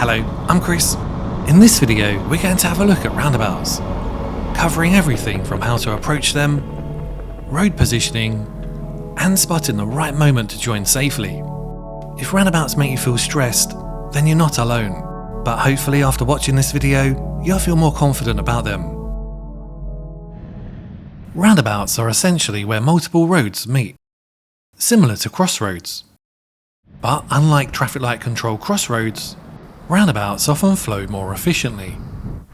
Hello, I'm Chris. In this video, we're going to have a look at roundabouts, covering everything from how to approach them, road positioning, and spotting the right moment to join safely. If roundabouts make you feel stressed, then you're not alone, but hopefully after watching this video, you'll feel more confident about them. Roundabouts are essentially where multiple roads meet, similar to crossroads. But unlike traffic light controlled crossroads, roundabouts often flow more efficiently.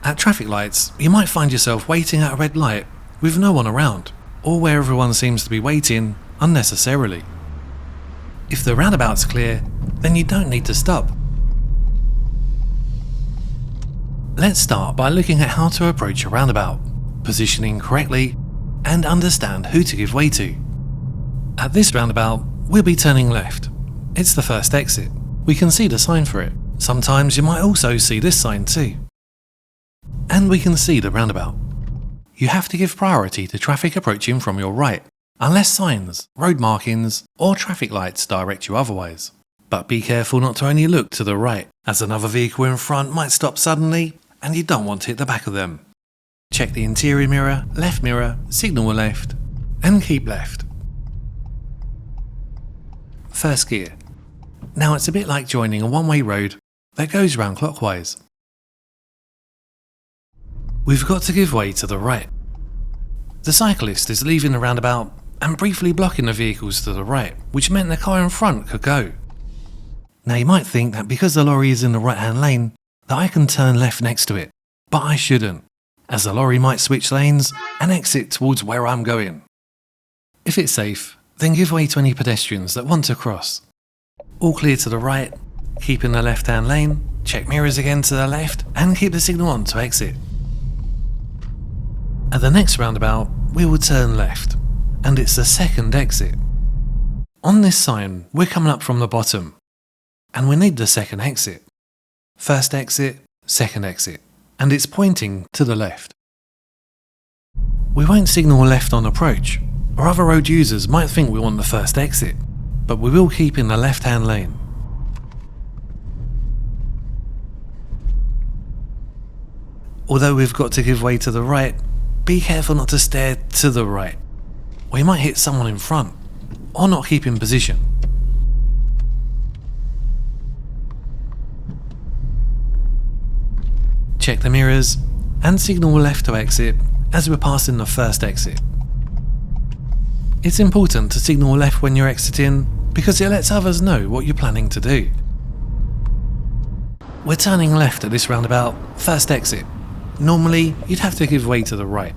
At traffic lights, you might find yourself waiting at a red light with no one around, or where everyone seems to be waiting unnecessarily. If the roundabout's clear, then you don't need to stop. Let's start by looking at how to approach a roundabout, positioning correctly, and understand who to give way to. At this roundabout, we'll be turning left. It's the first exit. We can see the sign for it. Sometimes you might also see this sign too. And we can see the roundabout. You have to give priority to traffic approaching from your right, unless signs, road markings, or traffic lights direct you otherwise. But be careful not to only look to the right, as another vehicle in front might stop suddenly and you don't want to hit the back of them. Check the interior mirror, signal left, and keep left. First gear. Now it's a bit like joining a one-way road that goes round clockwise. We've got to give way to the right. The cyclist is leaving the roundabout and briefly blocking the vehicles to the right, which meant the car in front could go. Now you might think that because the lorry is in the right-hand lane, that I can turn left next to it, but I shouldn't, as the lorry might switch lanes and exit towards where I'm going. If it's safe, then give way to any pedestrians that want to cross. All clear to the right, keep in the left-hand lane, check mirrors again to the left, and keep the signal on to exit. At the next roundabout, we will turn left, and it's the second exit. On this sign, we're coming up from the bottom, and we need the second exit. First exit, second exit, and it's pointing to the left. We won't signal left on approach, or other road users might think we want the first exit, but we will keep in the left-hand lane. Although we've got to give way to the right, be careful not to stare to the right, or you might hit someone in front, or not keep in position. Check the mirrors, and signal left to exit as we're passing the first exit. It's important to signal left when you're exiting because it lets others know what you're planning to do. We're turning left at this roundabout, first exit. Normally, you'd have to give way to the right.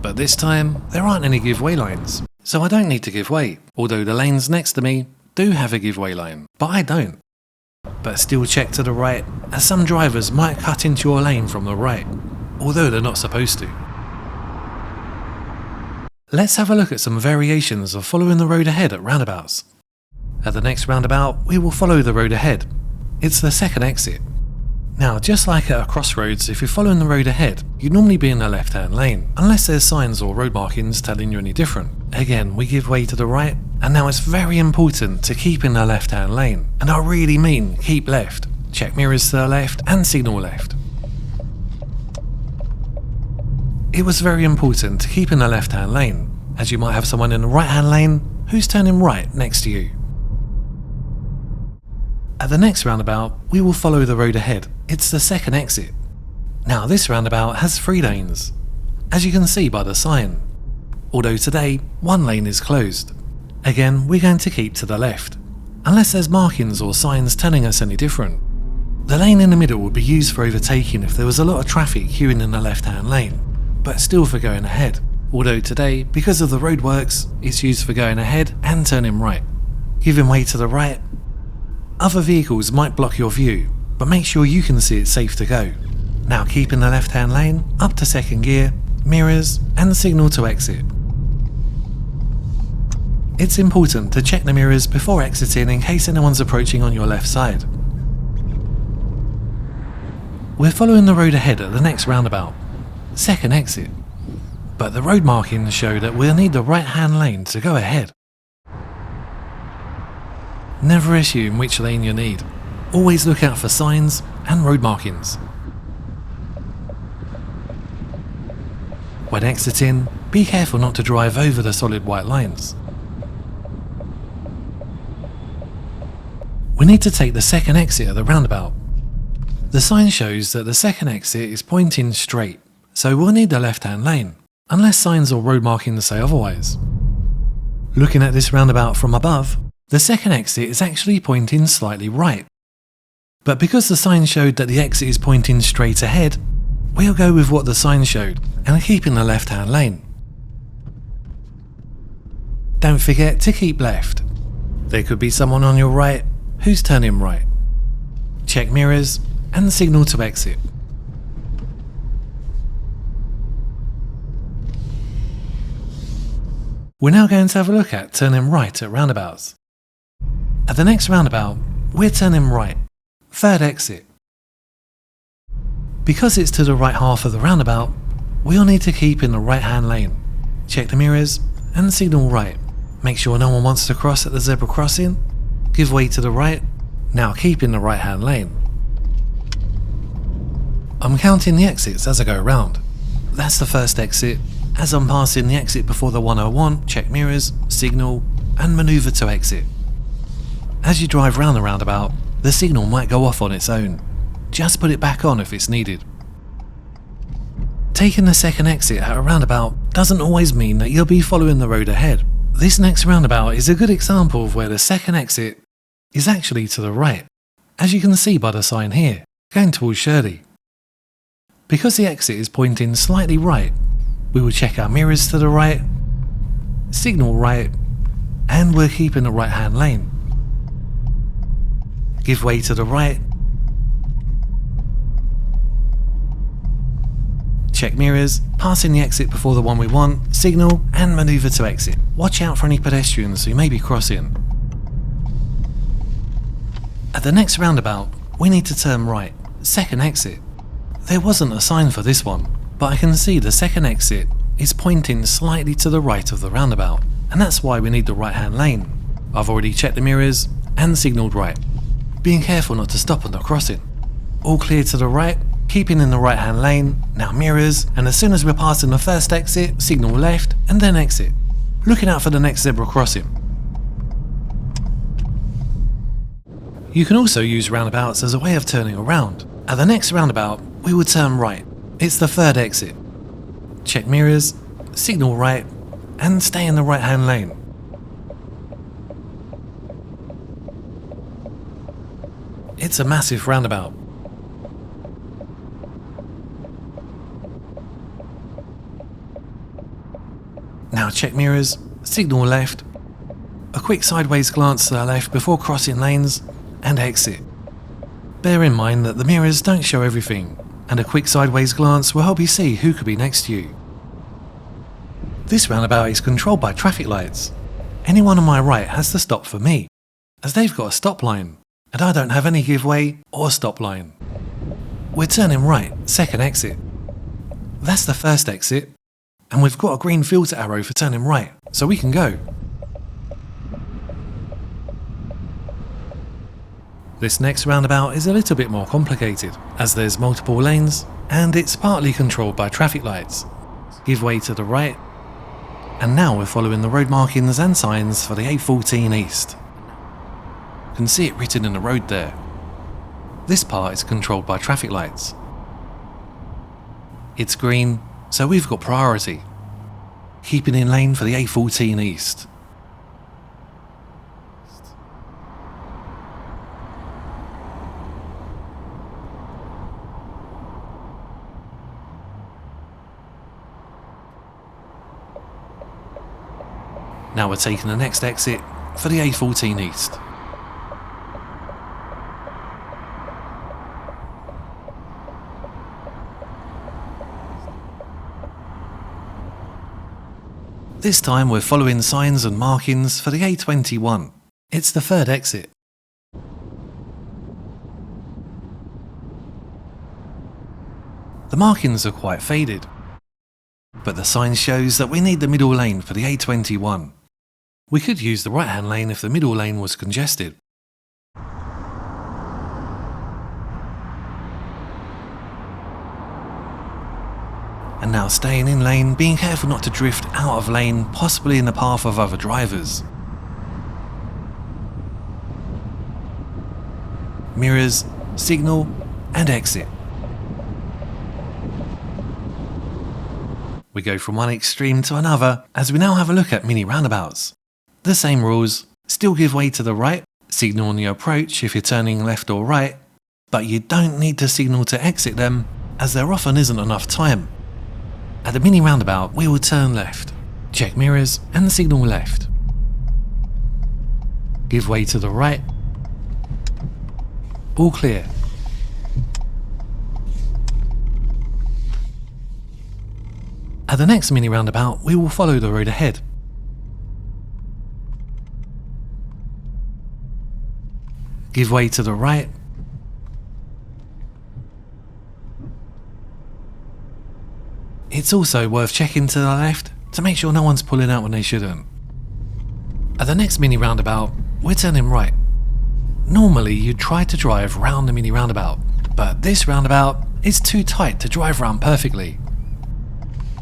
But this time, there aren't any give way lines, so I don't need to give way, although the lanes next to me do have a give way line, but I don't. But still check to the right, as some drivers might cut into your lane from the right, although they're not supposed to. Let's have a look at some variations of following the road ahead at roundabouts. At the next roundabout, we will follow the road ahead. It's the second exit. Now, just like at a crossroads, if you're following the road ahead, you'd normally be in the left-hand lane, unless there's signs or road markings telling you any different. Again, we give way to the right, and now it's very important to keep in the left-hand lane. And I really mean keep left. Check mirrors to the left and signal left. It was very important to keep in the left-hand lane, as you might have someone in the right-hand lane who's turning right next to you. At the next roundabout, we will follow the road ahead. It's the second exit. Now this roundabout has 3 lanes, as you can see by the sign. Although today, one lane is closed. Again, we're going to keep to the left, unless there's markings or signs telling us any different. The lane in the middle would be used for overtaking if there was a lot of traffic queuing in the left-hand lane, but still for going ahead. Although today, because of the roadworks, it's used for going ahead and turning right. Giving way to the right. Other vehicles might block your view, but make sure you can see it's safe to go. Now keep in the left-hand lane, up to second gear, mirrors, and signal to exit. It's important to check the mirrors before exiting in case anyone's approaching on your left side. We're following the road ahead at the next roundabout, second exit, but the road markings show that we'll need the right-hand lane to go ahead. Never assume which lane you need. Always look out for signs and road markings. When exiting, be careful not to drive over the solid white lines. We need to take the second exit at the roundabout. The sign shows that the second exit is pointing straight, so we'll need the left-hand lane, unless signs or road markings say otherwise. Looking at this roundabout from above, the second exit is actually pointing slightly right. But because the sign showed that the exit is pointing straight ahead, we'll go with what the sign showed and keep in the left-hand lane. Don't forget to keep left. There could be someone on your right who's turning right. Check mirrors and signal to exit. We're now going to have a look at turning right at roundabouts. At the next roundabout, we're turning right, third exit. Because it's to the right half of the roundabout, we'll need to keep in the right-hand lane. Check the mirrors and signal right. Make sure no one wants to cross at the zebra crossing. Give way to the right. Now keep in the right-hand lane. I'm counting the exits as I go around. That's the first exit. As I'm passing the exit before the 101, check mirrors, signal, and manoeuvre to exit. As you drive round the roundabout, the signal might go off on its own. Just put it back on if it's needed. Taking the second exit at a roundabout doesn't always mean that you'll be following the road ahead. This next roundabout is a good example of where the second exit is actually to the right, as you can see by the sign here, going towards Shirley. Because the exit is pointing slightly right, we will check our mirrors to the right, signal right, and we're keeping the right-hand lane. Give way to the right, check mirrors, passing the exit before the one we want, signal, and manoeuvre to exit. Watch out for any pedestrians who may be crossing. At the next roundabout, we need to turn right, second exit. There wasn't a sign for this one, but I can see the second exit is pointing slightly to the right of the roundabout, and that's why we need the right-hand lane. I've already checked the mirrors and signalled right, being careful not to stop on the crossing. All clear to the right, keeping in the right-hand lane, now mirrors, and as soon as we're passing the first exit, signal left and then exit. Looking out for the next zebra crossing. You can also use roundabouts as a way of turning around. At the next roundabout, we will turn right. It's the third exit. Check mirrors, signal right, and stay in the right-hand lane. It's a massive roundabout. Now check mirrors, signal left, a quick sideways glance to the left before crossing lanes, and exit. Bear in mind that the mirrors don't show everything, and a quick sideways glance will help you see who could be next to you. This roundabout is controlled by traffic lights. Anyone on my right has to stop for me, as they've got a stop line, and I don't have any give way or stop line. We're turning right, second exit. That's the first exit, and we've got a green filter arrow for turning right, so we can go. This next roundabout is a little bit more complicated, as there's multiple lanes, and it's partly controlled by traffic lights. Give way to the right, and now we're following the road markings and signs for the A14 East. You can see it written in the road there. This part is controlled by traffic lights. It's green, so we've got priority. Keeping in lane for the A14 East. Now we're taking the next exit for the A14 East. This time we're following signs and markings for the A21. It's the third exit. The markings are quite faded, but the sign shows that we need the middle lane for the A21. We could use the right-hand lane if the middle lane was congested. And now staying in lane, being careful not to drift out of lane, possibly in the path of other drivers. Mirrors, signal, and exit. We go from one extreme to another as we now have a look at mini roundabouts. The same rules, still give way to the right, signal on the approach if you're turning left or right, but you don't need to signal to exit them as there often isn't enough time. At the mini roundabout, we will turn left, check mirrors and signal left. Give way to the right. All clear. At the next mini roundabout, we will follow the road ahead. Give way to the right. It's also worth checking to the left to make sure no one's pulling out when they shouldn't. At the next mini roundabout, we're turning right. Normally you'd try to drive round the mini roundabout, but this roundabout is too tight to drive round perfectly.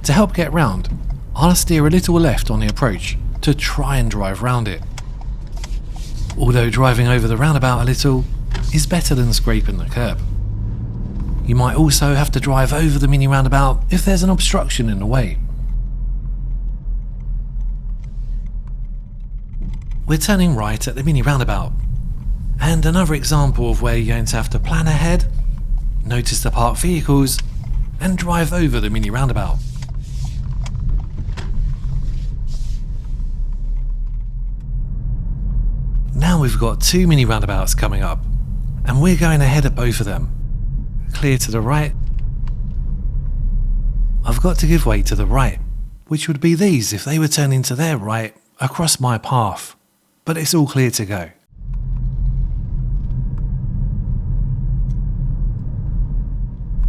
To help get round, I'll steer a little left on the approach to try and drive round it. Although driving over the roundabout a little is better than scraping the curb. You might also have to drive over the mini roundabout if there's an obstruction in the way. We're turning right at the mini roundabout. And another example of where you're going to have to plan ahead, notice the parked vehicles, and drive over the mini roundabout. Now we've got two mini roundabouts coming up, and we're going ahead at both of them. Clear to the right. I've got to give way to the right, which would be these if they were turning to their right across my path, but it's all clear to go.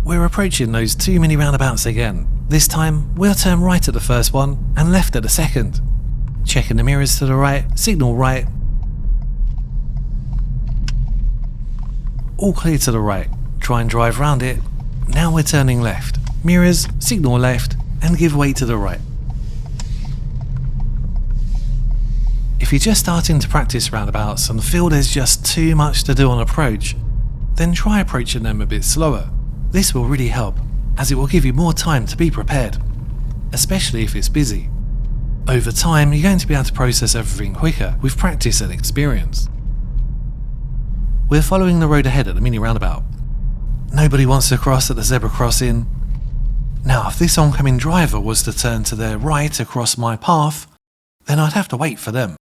We're approaching those two mini roundabouts again. This time we'll turn right at the first one and left at the second. Checking the mirrors to the right, signal right. All clear to the right. Try and drive round it. Now we're turning left. Mirrors, signal left, and give way to the right. If you're just starting to practice roundabouts and feel there's just too much to do on approach, then try approaching them a bit slower. This will really help, as it will give you more time to be prepared, especially if it's busy. Over time, you're going to be able to process everything quicker with practice and experience. We're following the road ahead at the mini roundabout. Nobody wants to cross at the zebra crossing. Now, if this oncoming driver was to turn to their right across my path, then I'd have to wait for them.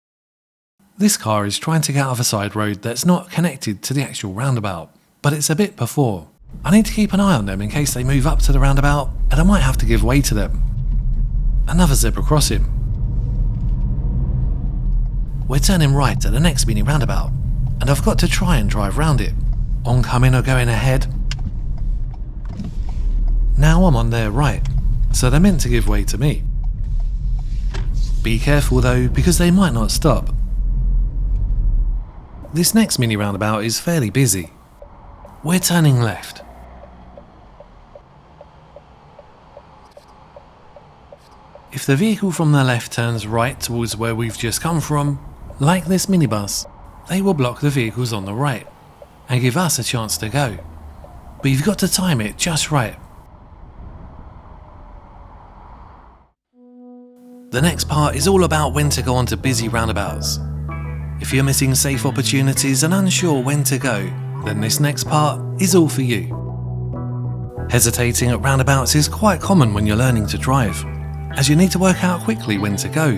This car is trying to get out of a side road that's not connected to the actual roundabout, but it's a bit before. I need to keep an eye on them in case they move up to the roundabout, and I might have to give way to them. Another zebra crossing. We're turning right at the next mini roundabout, and I've got to try and drive round it. Oncoming or going ahead. Now I'm on their right, so they're meant to give way to me. Be careful though, because they might not stop. This next mini roundabout is fairly busy. We're turning left. If the vehicle from the left turns right towards where we've just come from, like this minibus, they will block the vehicles on the right and give us a chance to go. But you've got to time it just right. The next part is all about when to go onto busy roundabouts. If you're missing safe opportunities and unsure when to go, then this next part is all for you. Hesitating at roundabouts is quite common when you're learning to drive, as you need to work out quickly when to go,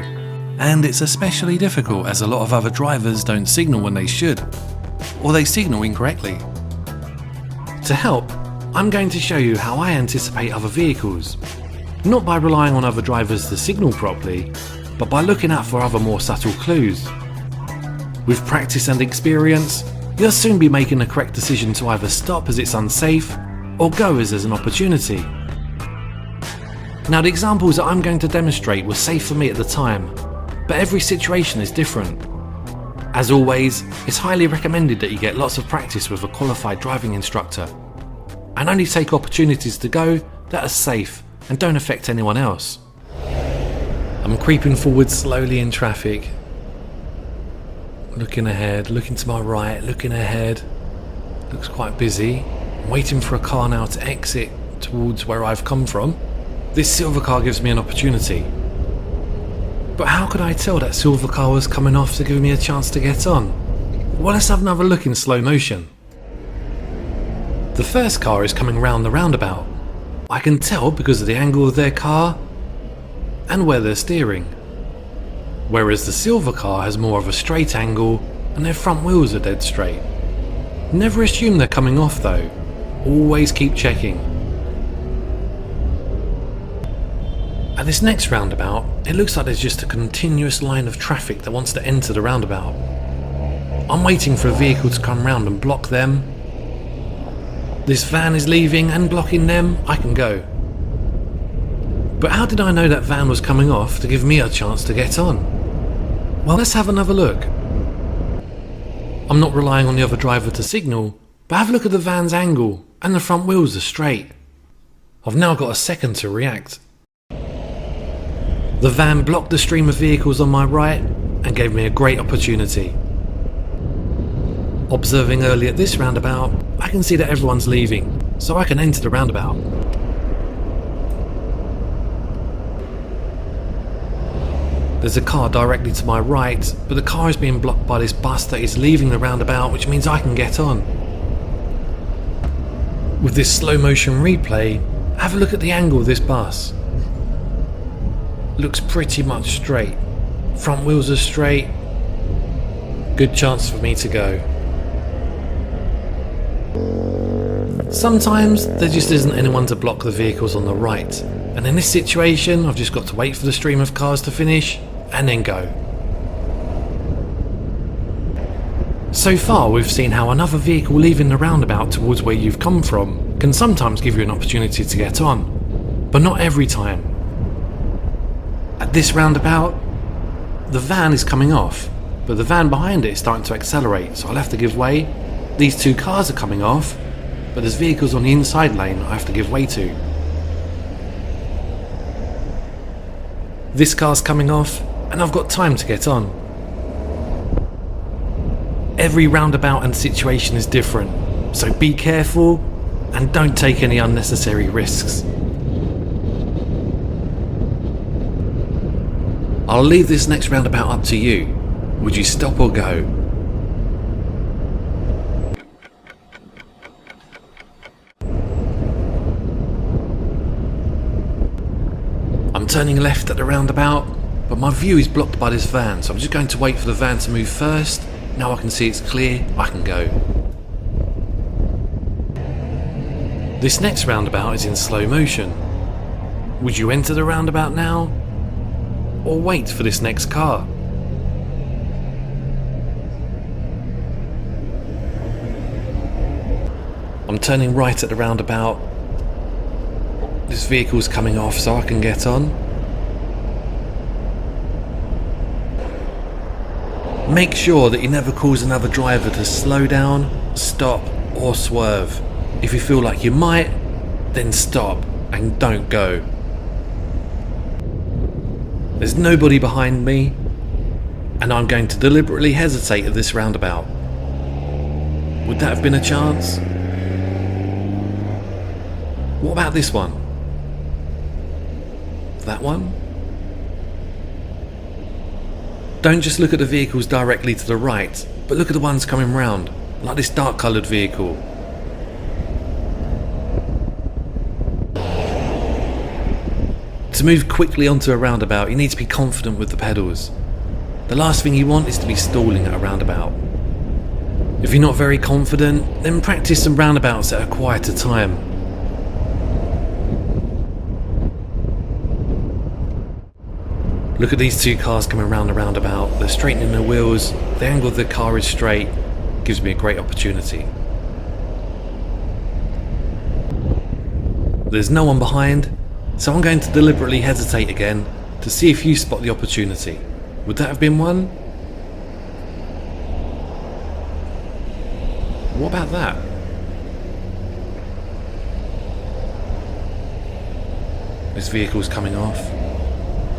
and it's especially difficult as a lot of other drivers don't signal when they should, or they signal incorrectly. To help, I'm going to show you how I anticipate other vehicles, not by relying on other drivers to signal properly, but by looking out for other more subtle clues. With practice and experience, you'll soon be making the correct decision to either stop as it's unsafe, or go as there's an opportunity. Now, the examples that I'm going to demonstrate were safe for me at the time, but every situation is different. As always, it's highly recommended that you get lots of practice with a qualified driving instructor, and only take opportunities to go that are safe and don't affect anyone else. I'm creeping forward slowly in traffic. Looking ahead, looking to my right, looking ahead. Looks quite busy. I'm waiting for a car now to exit towards where I've come from. This silver car gives me an opportunity. But how could I tell that silver car was coming off to give me a chance to get on? Well, let's have another look in slow motion. The first car is coming round the roundabout. I can tell because of the angle of their car and where they're steering. Whereas the silver car has more of a straight angle and their front wheels are dead straight. Never assume they're coming off though. Always keep checking. At this next roundabout, it looks like there's just a continuous line of traffic that wants to enter the roundabout. I'm waiting for a vehicle to come round and block them. This van is leaving and blocking them, I can go. But how did I know that van was coming off to give me a chance to get on? Well, let's have another look. I'm not relying on the other driver to signal, but have a look at the van's angle and the front wheels are straight. I've now got a second to react. The van blocked the stream of vehicles on my right and gave me a great opportunity. Observing early at this roundabout, I can see that everyone's leaving, so I can enter the roundabout. There's a car directly to my right, but the car is being blocked by this bus that is leaving the roundabout, which means I can get on. With this slow motion replay, have a look at the angle of this bus. Looks pretty much straight. Front wheels are straight. Good chance for me to go. Sometimes there just isn't anyone to block the vehicles on the right, and in this situation I've just got to wait for the stream of cars to finish and then go. So far we've seen how another vehicle leaving the roundabout towards where you've come from can sometimes give you an opportunity to get on, but not every time. At this roundabout, the van is coming off, but the van behind it is starting to accelerate, so I'll have to give way. These two cars are coming off, but there's vehicles on the inside lane I have to give way to. This car's coming off, and I've got time to get on. Every roundabout and situation is different, so be careful and don't take any unnecessary risks. I'll leave this next roundabout up to you. Would you stop or go? I'm turning left at the roundabout, but my view is blocked by this van, so I'm just going to wait for the van to move first. Now I can see it's clear, I can go. This next roundabout is in slow motion. Would you enter the roundabout now? Or wait for this next car? I'm turning right at the roundabout. This vehicle's coming off so I can get on. Make sure that you never cause another driver to slow down, stop or swerve. If you feel like you might, then stop and don't go. There's nobody behind me, and I'm going to deliberately hesitate at this roundabout. Would that have been a chance? What about this one? That one? Don't just look at the vehicles directly to the right, but look at the ones coming round, like this dark coloured vehicle. To move quickly onto a roundabout, you need to be confident with the pedals. The last thing you want is to be stalling at a roundabout. If you're not very confident, then practice some roundabouts at a quieter time. Look at these two cars coming around the roundabout. They're straightening their wheels. The angle of the car is straight. Gives me a great opportunity. There's no one behind, so I'm going to deliberately hesitate again to see if you spot the opportunity. Would that have been one? What about that? This vehicle's coming off,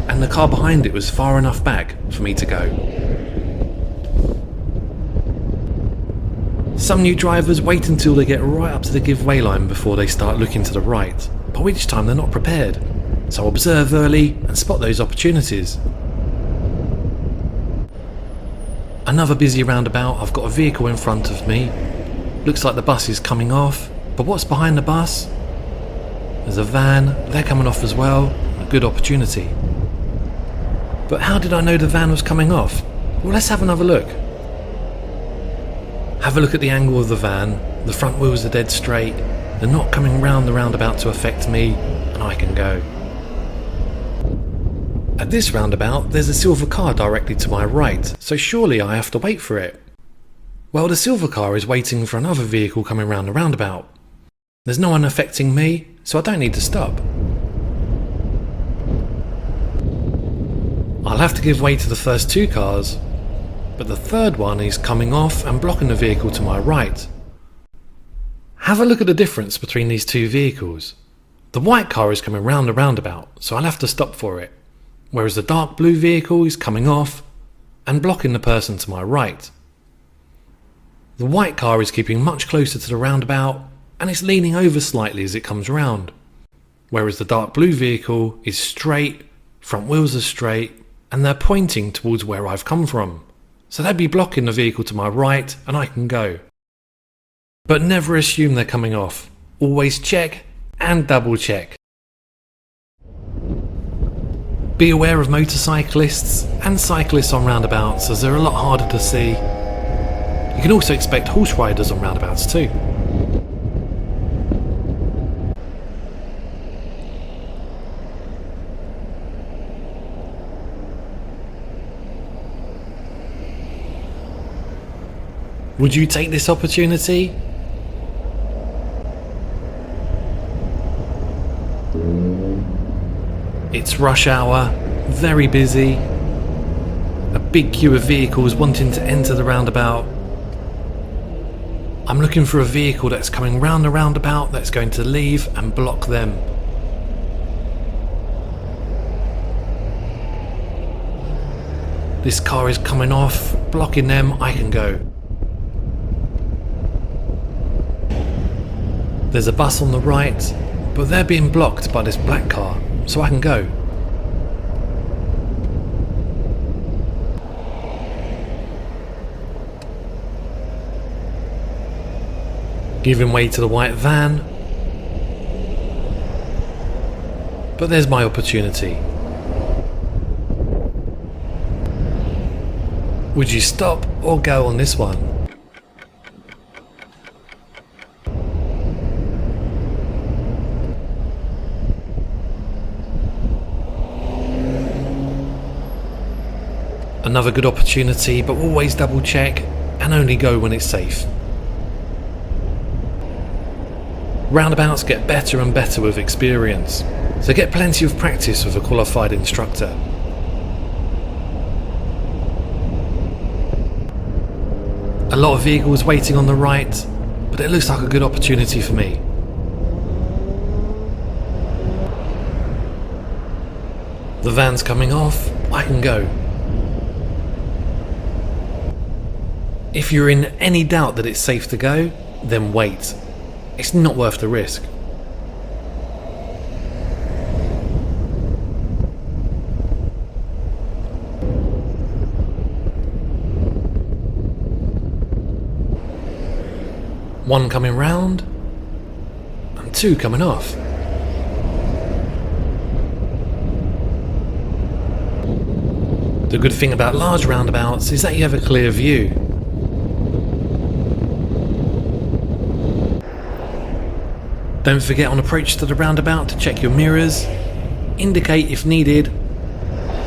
and the car behind it was far enough back for me to go. Some new drivers wait until they get right up to the give-way line before they start looking to the right, by which time they're not prepared, so observe early and spot those opportunities. Another busy roundabout, I've got a vehicle in front of me. Looks like the bus is coming off, but what's behind the bus? There's a van, they're coming off as well, a good opportunity. But how did I know the van was coming off? Well, let's have another look. Have a look at the angle of the van, the front wheels are dead straight, they're not coming round the roundabout to affect me, and I can go. At this roundabout, there's a silver car directly to my right, so surely I have to wait for it. Well, the silver car is waiting for another vehicle coming round the roundabout. There's no one affecting me, so I don't need to stop. I'll have to give way to the first two cars, but the third one is coming off and blocking the vehicle to my right. Have a look at the difference between these two vehicles. The white car is coming round the roundabout, so I'll have to stop for it, whereas the dark blue vehicle is coming off and blocking the person to my right. The white car is keeping much closer to the roundabout and it's leaning over slightly as it comes round, whereas the dark blue vehicle is straight, front wheels are straight, and they're pointing towards where I've come from. So they'd be blocking the vehicle to my right and I can go. But never assume they're coming off. Always check and double check. Be aware of motorcyclists and cyclists on roundabouts, as they're a lot harder to see. You can also expect horse riders on roundabouts too. Would you take this opportunity? It's rush hour, very busy, a big queue of vehicles wanting to enter the roundabout. I'm looking for a vehicle that's coming round the roundabout that's going to leave and block them. This car is coming off, blocking them, I can go. There's a bus on the right, but they're being blocked by this black car, so I can go. Giving way to the white van, but there's my opportunity. Would you stop or go on this one? Another good opportunity, but always double check and only go when it's safe. Roundabouts get better and better with experience, so get plenty of practice with a qualified instructor. A lot of vehicles waiting on the right, but it looks like a good opportunity for me. The van's coming off, I can go. If you're in any doubt that it's safe to go, then wait. It's not worth the risk. One coming round, and two coming off. The good thing about large roundabouts is that you have a clear view. Don't forget on approach to the roundabout to check your mirrors, indicate if needed,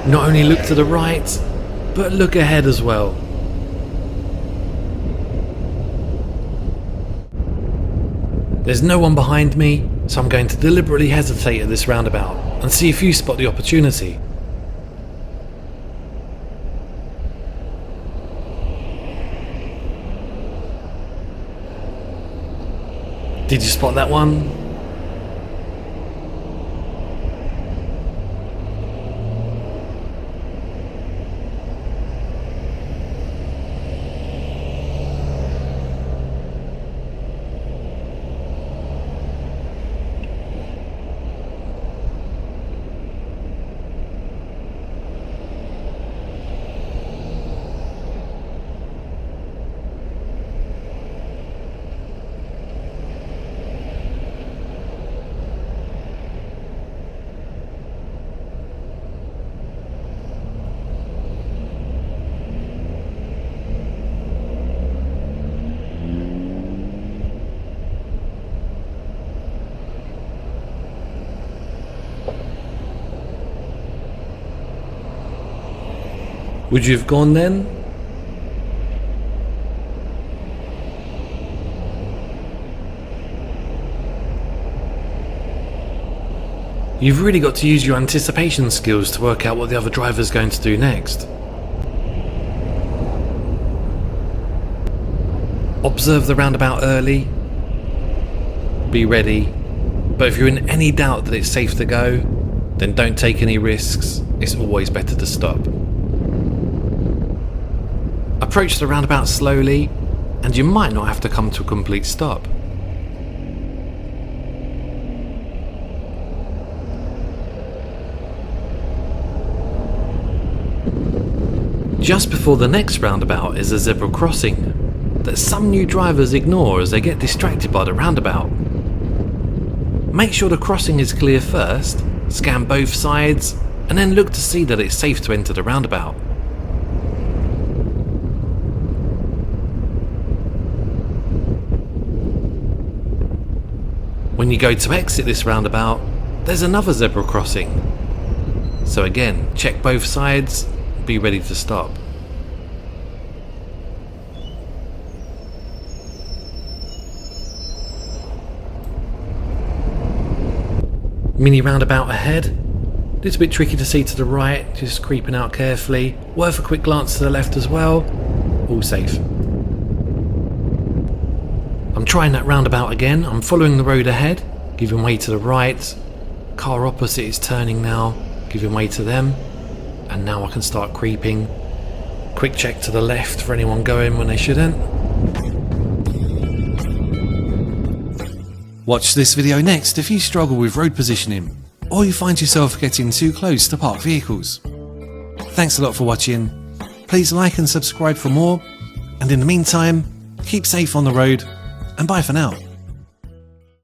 not only look to the right, but look ahead as well. There's no one behind me, so I'm going to deliberately hesitate at this roundabout and see if you spot the opportunity. Did you spot that one? Would you have gone then? You've really got to use your anticipation skills to work out what the other driver's going to do next. Observe the roundabout early. Be ready. But if you're in any doubt that it's safe to go, then don't take any risks. It's always better to stop. Approach the roundabout slowly, and you might not have to come to a complete stop. Just before the next roundabout is a zebra crossing that some new drivers ignore as they get distracted by the roundabout. Make sure the crossing is clear first, scan both sides, and then look to see that it's safe to enter the roundabout. When you go to exit this roundabout, there's another zebra crossing. So again, check both sides, be ready to stop. Mini roundabout ahead. It's a bit tricky to see to the right, just creeping out carefully. Worth a quick glance to the left as well. All safe. I'm trying that roundabout again. I'm following the road ahead, giving way to the right. Car opposite is turning now, giving way to them. And now I can start creeping. Quick check to the left for anyone going when they shouldn't. Watch this video next if you struggle with road positioning, or you find yourself getting too close to parked vehicles. Thanks a lot for watching. Please like and subscribe for more, and in the meantime, keep safe on the road, and bye for now.